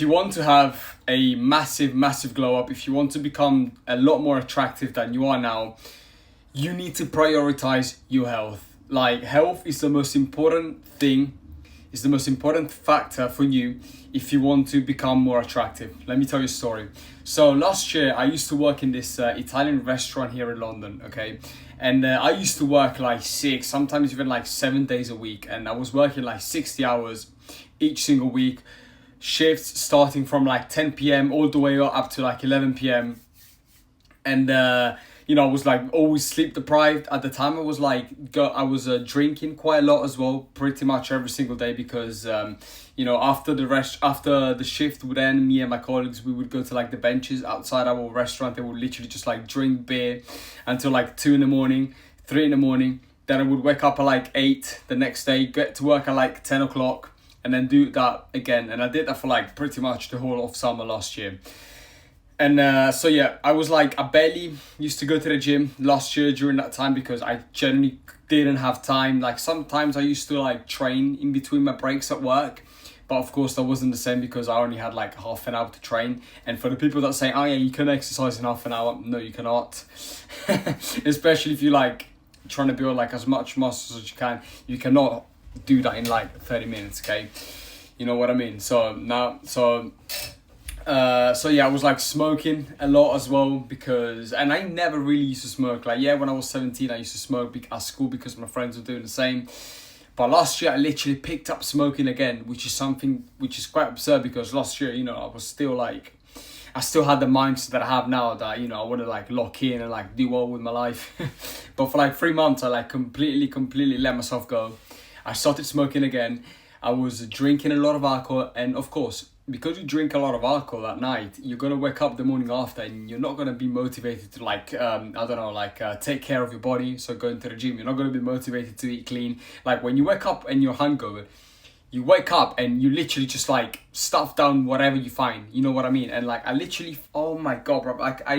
If you want to have a massive glow up, if you want to become a lot more attractive than you are now, you need to prioritize your health. Like, health is the most important thing, is the most important factor for you if you want to become more attractive. Let me tell you a story. So last year I used to work in this Italian restaurant here in London, okay? And I used to work like 6, sometimes even like 7 days a week, and I was working like 60 hours each single week, shifts starting from like 10 p.m. all the way up to like 11 p.m. And I was like always sleep deprived. At the time I was drinking quite a lot as well, pretty much every single day, because after the shift would end, me and my colleagues, we would go to like the benches outside our restaurant. They would literally just like drink beer until like 2 in the morning, 3 in the morning. Then I would wake up at like 8 the next day, get to work at like 10 o'clock, and then do that again. And I did that for like pretty much the whole of summer last year. And I barely used to go to the gym last year during that time because I generally didn't have time. Like, sometimes I used to like train in between my breaks at work, but of course that wasn't the same because I only had like half an hour to train. And for the people that say, oh yeah, you can exercise in half an hour, no, you cannot. Especially if you like trying to build like as much muscles as you cannot do that in like 30 minutes, okay? You know what I mean? I was like smoking a lot as well, and I never really used to smoke. Like, yeah, when I was 17 I used to smoke at school because my friends were doing the same. But last year I literally picked up smoking again, which is quite absurd, because last year, I still had the mindset that I have now, that I want to like lock in and like do well with my life. But for like 3 months I like completely let myself go. I started smoking again. I was drinking a lot of alcohol, and of course, because you drink a lot of alcohol at night, you're going to wake up the morning after and you're not going to be motivated to take care of your body. So going to the gym, you're not going to be motivated to eat clean. Like, when you wake up and you're hungover, you wake up and you literally just like stuff down whatever you find. You know what I mean? And like, I literally, oh my God, bro. Like, I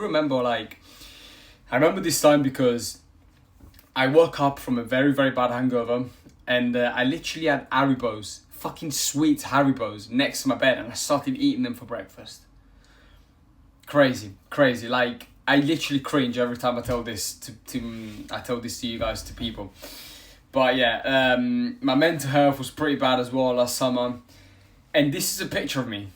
remember this time because I woke up from a very, very bad hangover, and I literally had Haribos, fucking sweet Haribos, next to my bed, and I started eating them for breakfast. Crazy. Like, I literally cringe every time I tell this to you guys, to people. But yeah, my mental health was pretty bad as well last summer, and this is a picture of me.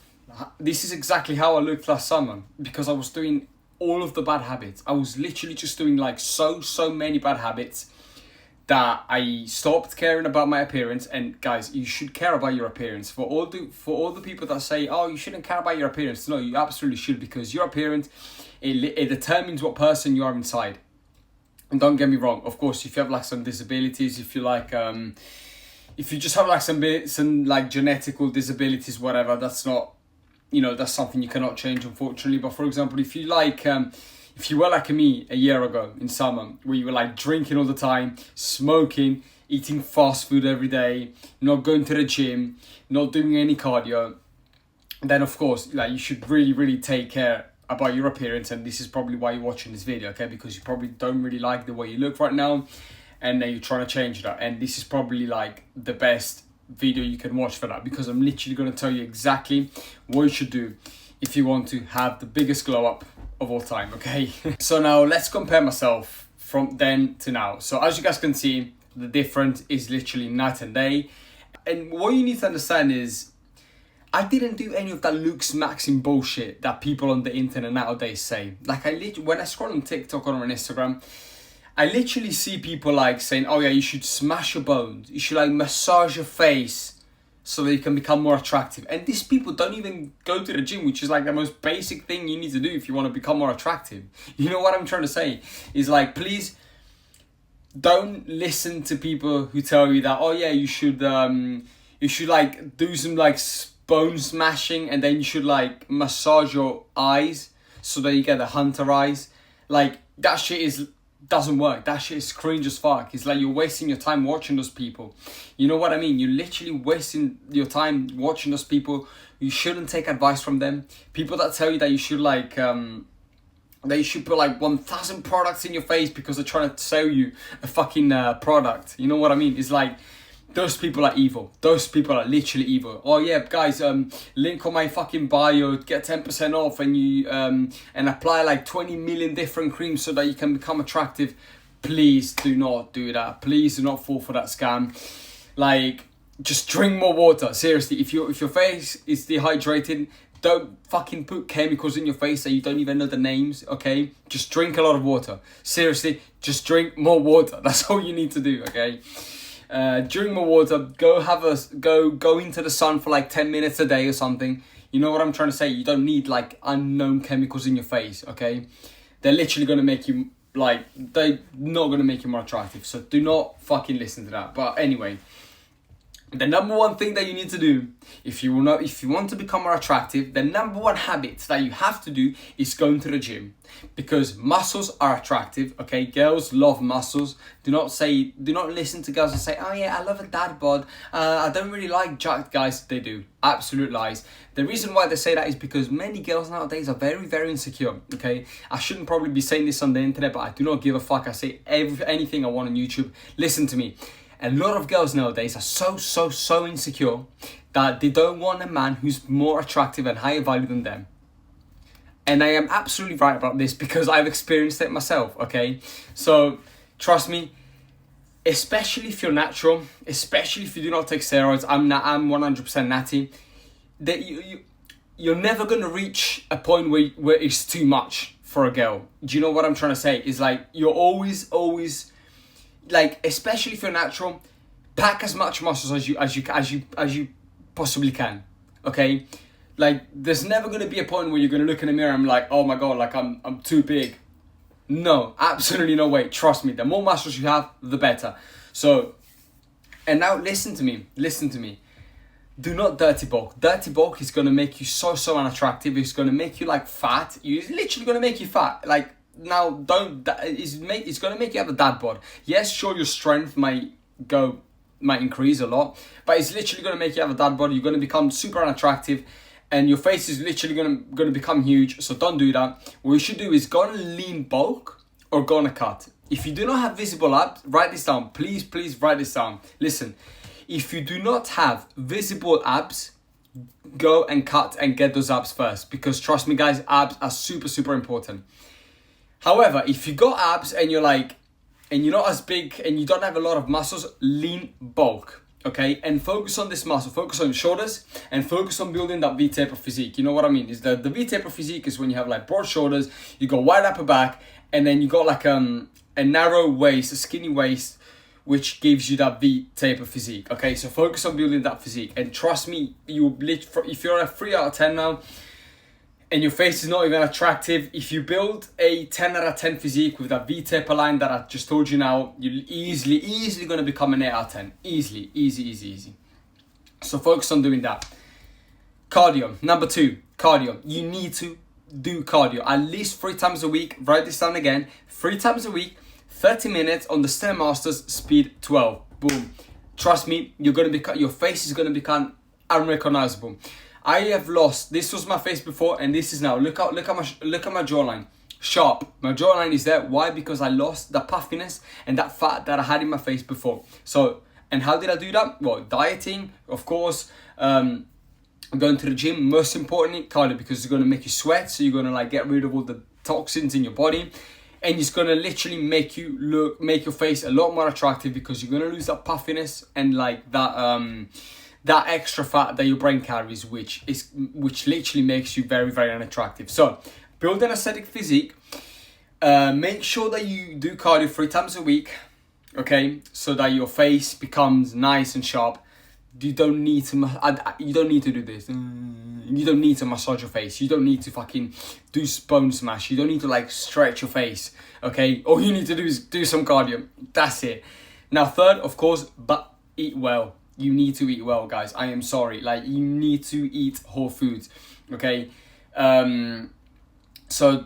This is exactly how I looked last summer, because I was doing all of the bad habits. I was literally just doing like so many bad habits that I stopped caring about my appearance. And guys, you should care about your appearance. For all the people that say, oh, you shouldn't care about your appearance. No, you absolutely should, because your appearance, it determines what person you are inside. And don't get me wrong, of course, if you have like some disabilities, if you like, if you just have like some like genetical disabilities, whatever, that's not, that's something you cannot change, unfortunately. But for example, if you were like me a year ago in summer, where you were like drinking all the time, smoking, eating fast food every day, not going to the gym, not doing any cardio, then of course, like, you should really take care about your appearance. And this is probably why you're watching this video, okay? Because you probably don't really like the way you look right now, and then you're trying to change that. And this is probably like the best video you can watch for that, because I'm literally going to tell you exactly what you should do if you want to have the biggest glow up of all time, okay? So now let's compare myself from then to now. So as you guys can see, the difference is literally night and day. And what you need to understand is, I didn't do any of that looksmaxxing bullshit that people on the internet nowadays say. Like, when I scroll on TikTok or on Instagram, I literally see people like saying, oh yeah, you should smash your bones, you should like massage your face so that you can become more attractive. And these people don't even go to the gym, which is like the most basic thing you need to do if you want to become more attractive. You know what I'm trying to say? Is like, please don't listen to people who tell you that, oh yeah, you should like do some like bone smashing, and then you should like massage your eyes so that you get the hunter eyes. Like, that shit doesn't work. That shit is cringe as fuck. It's like you're wasting your time watching those people. You know what I mean? You're literally wasting your time watching those people. You shouldn't take advice from them. People that tell you that you should like that you should put like 1,000 products in your face because they're trying to sell you a fucking product. You know what I mean? It's like, Those people are evil. Those people are literally evil. Oh yeah, guys, link on my fucking bio, get 10% off, and you and apply like 20 million different creams so that you can become attractive. Please do not do that. Please do not fall for that scam. Like, just drink more water. Seriously, if your face is dehydrated, don't fucking put chemicals in your face that you don't even know the names, okay? Just drink a lot of water. Seriously, just drink more water. That's all you need to do, okay? Drink more water. Go into the sun for like 10 minutes a day or something. You know what I'm trying to say? You don't need like unknown chemicals in your face, okay? They're literally going to make you like, they're not going to make you more attractive. So do not fucking listen to that. But anyway, the number one thing that you need to do if you want to become more attractive, the number one habit that you have to do is going to the gym, because muscles are attractive, okay? Girls love muscles. Do not listen to girls and say, oh yeah, I love a dad bod. I don't really like jacked guys. They do. Absolute lies. The reason why they say that is because many girls nowadays are very, very insecure, okay? I shouldn't probably be saying this on the internet, but I do not give a fuck. I say anything I want on YouTube. Listen to me. A lot of girls nowadays are so insecure that they don't want a man who's more attractive and higher value than them. And I am absolutely right about this because I've experienced it myself, okay? So, trust me, especially if you're natural, especially if you do not take steroids, I'm 100% natty, that you're never going to reach a point where it's too much for a girl. Do you know what I'm trying to say? It's like, you're always... like, especially if you're natural, pack as much muscles as you possibly can, okay? Like, there's never gonna be a point where you're gonna look in the mirror and I'm like, oh my god, like I'm too big. No, absolutely no way. Trust me, the more muscles you have, the better. So, and now listen to me. Do not dirty bulk. Dirty bulk is gonna make you so unattractive. It's gonna make you like fat. It's literally gonna make you fat. Like, now, it's going to make you have a dad bod. Yes, sure, your strength might increase a lot, but it's literally going to make you have a dad bod. You're going to become super unattractive, and your face is literally going to become huge. So don't do that. What you should do is go on a lean bulk or go on a cut. If you do not have visible abs, write this down. Please write this down. Listen, if you do not have visible abs, go and cut and get those abs first, because trust me, guys, abs are super important. However, if you got abs and you're not as big and you don't have a lot of muscles, lean bulk, okay? And focus on this muscle, focus on your shoulders and focus on building that V-taper physique. You know what I mean? Is the V-taper physique is when you have like broad shoulders, you got wide upper back, and then you got like a narrow waist, a skinny waist, which gives you that V-taper physique, okay? So focus on building that physique. And trust me, if you're a 3 out of 10 now, and your face is not even attractive, if you build a 10 out of 10 physique with that V-taper line that I just told you now, you're easily going to become an 8 out of 10. Easy. So focus on doing that. Cardio. Number 2, cardio. You need to do cardio at least 3 times a week. Write this down again. 3 times a week, 30 minutes on the Stairmasters Speed 12. Boom. Trust me, your face is going to become unrecognizable. I have lost. This was my face before, and this is now. Look at my jawline. Sharp. My jawline is there. Why? Because I lost the puffiness and that fat that I had in my face before. So, and how did I do that? Well, dieting, of course. Going to the gym. Most importantly, cardio, because it's going to make you sweat. So you're going to like get rid of all the toxins in your body, and it's going to literally make your face a lot more attractive, because you're going to lose that puffiness and like that extra fat that your brain carries, which literally makes you very unattractive. So build an aesthetic physique. Make sure that you do cardio 3 times a week, okay, so that your face becomes nice and sharp. You don't need to do this. You don't need to massage your face. You don't need to fucking do bone smash. You don't need to like stretch your face, okay? All you need to do is do some cardio. That's it. Now, third, of course, but eat well. You need to eat well, guys. I am sorry. Like, you need to eat whole foods, okay? So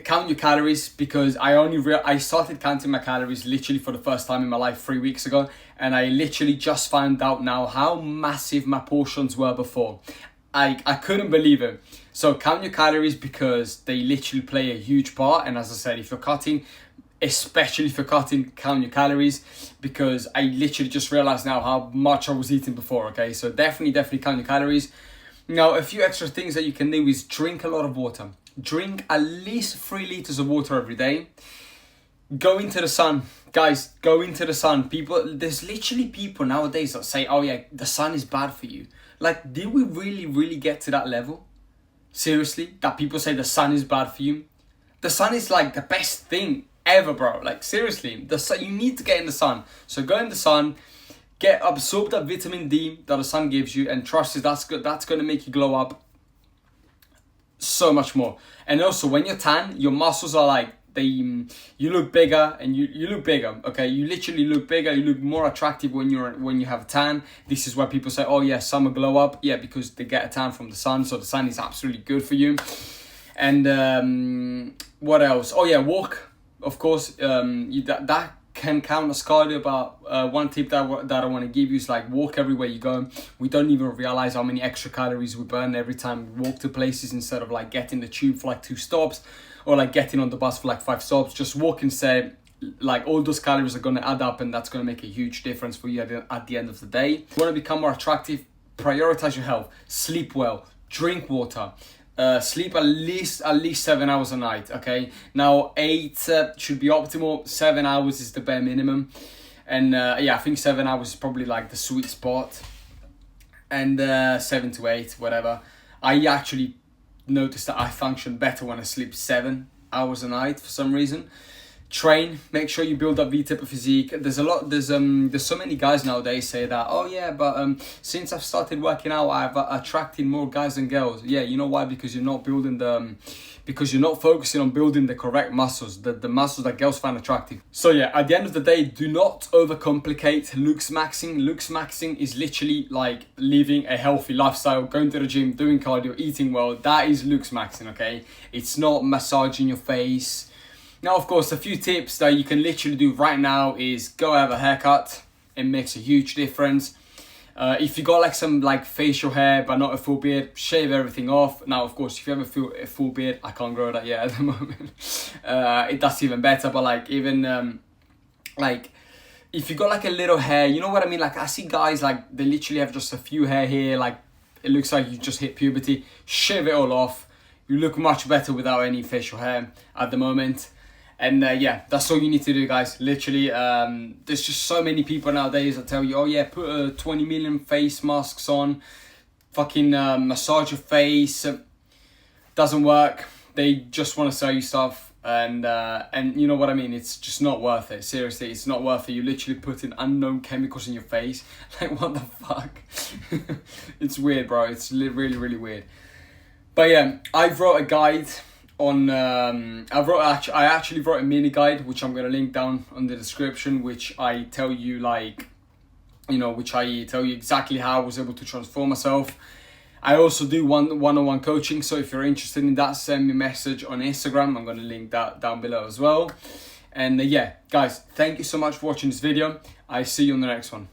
count your calories, because I started counting my calories literally for the first time in my life 3 weeks ago, and I literally just found out now how massive my portions were before. I couldn't believe it. So count your calories, because they literally play a huge part. And as I said, if you're cutting especially for count your calories, because I literally just realized now how much I was eating before. Okay, so definitely count your calories. Now, a few extra things that you can do is drink a lot of water. Drink at least 3 liters of water every day. Go into the sun, guys. Go into the sun. There's literally people nowadays that say, "Oh yeah, the sun is bad for you." Like, did we really get to that level? Seriously, that people say the sun is bad for you? The sun is like the best thing ever, bro. Like, seriously, the sun, you need to get in the sun. So go in the sun, absorb that vitamin D that the sun gives you, and trust me, that's good. That's gonna make you glow up so much more. And also, when you're tan, your muscles are like, you look bigger, and you look bigger. Okay, you literally look bigger. You look more attractive when you have a tan. This is why people say, "Oh yeah, summer glow up." Yeah, because they get a tan from the sun. So the sun is absolutely good for you. And what else? Oh yeah, walk. Of course, that can count as cardio, but one tip that I want to give you is like walk everywhere you go. We don't even realize how many extra calories we burn every time we walk to places, instead of like getting the tube for like 2 stops, or like getting on the bus for like 5 stops. Just walk instead. Like, all those calories are going to add up, and that's going to make a huge difference for you at the end of the day. You want to become more attractive, prioritize your health, sleep well, drink water. Sleep at least 7 hours a night. Okay, now 8 should be optimal. 7 hours is the bare minimum, and yeah, I think 7 hours is probably like the sweet spot, and 7 to 8, whatever. I actually noticed that I function better when I sleep 7 hours a night for some reason. Train, make sure you build up V-type of physique. There's so many guys nowadays say that, "Oh yeah, but since I've started working out, I've attracted more guys than girls." Yeah, you know why? Because you're not focusing on building the correct muscles, the muscles that girls find attractive. So yeah, at the end of the day, do not overcomplicate looks maxing. Looks maxing is literally like living a healthy lifestyle, going to the gym, doing cardio, eating well. That is looks maxing, okay? It's not massaging your face. Now, of course, a few tips that you can literally do right now is go have a haircut. It makes a huge difference. If you got like some like facial hair but not a full beard, shave everything off. Now, of course, if you have a full beard, I can't grow that yet at the moment. That's even better. But like, even like, if you got like a little hair, you know what I mean? Like, I see guys like they literally have just a few hair here. Like, it looks like you just hit puberty. Shave it all off. You look much better without any facial hair at the moment. And yeah, that's all you need to do, guys. Literally, there's just so many people nowadays that tell you, "Oh yeah, put 20 million face masks on, fucking massage your face." Doesn't work. They just want to sell you stuff, and you know what I mean. It's just not worth it. Seriously, it's not worth it. You literally putting unknown chemicals in your face. Like, what the fuck? It's weird, bro. It's really weird. But yeah, I wrote a guide on I actually wrote a mini guide, which I'm gonna link down on the description, which I tell you, like, you know, which I tell you exactly how I was able to transform myself. I also do one-on-one coaching, so if you're interested in that, send me a message on Instagram. I'm gonna link that down below as well. And yeah, guys, thank you so much for watching this video. I see you on the next one.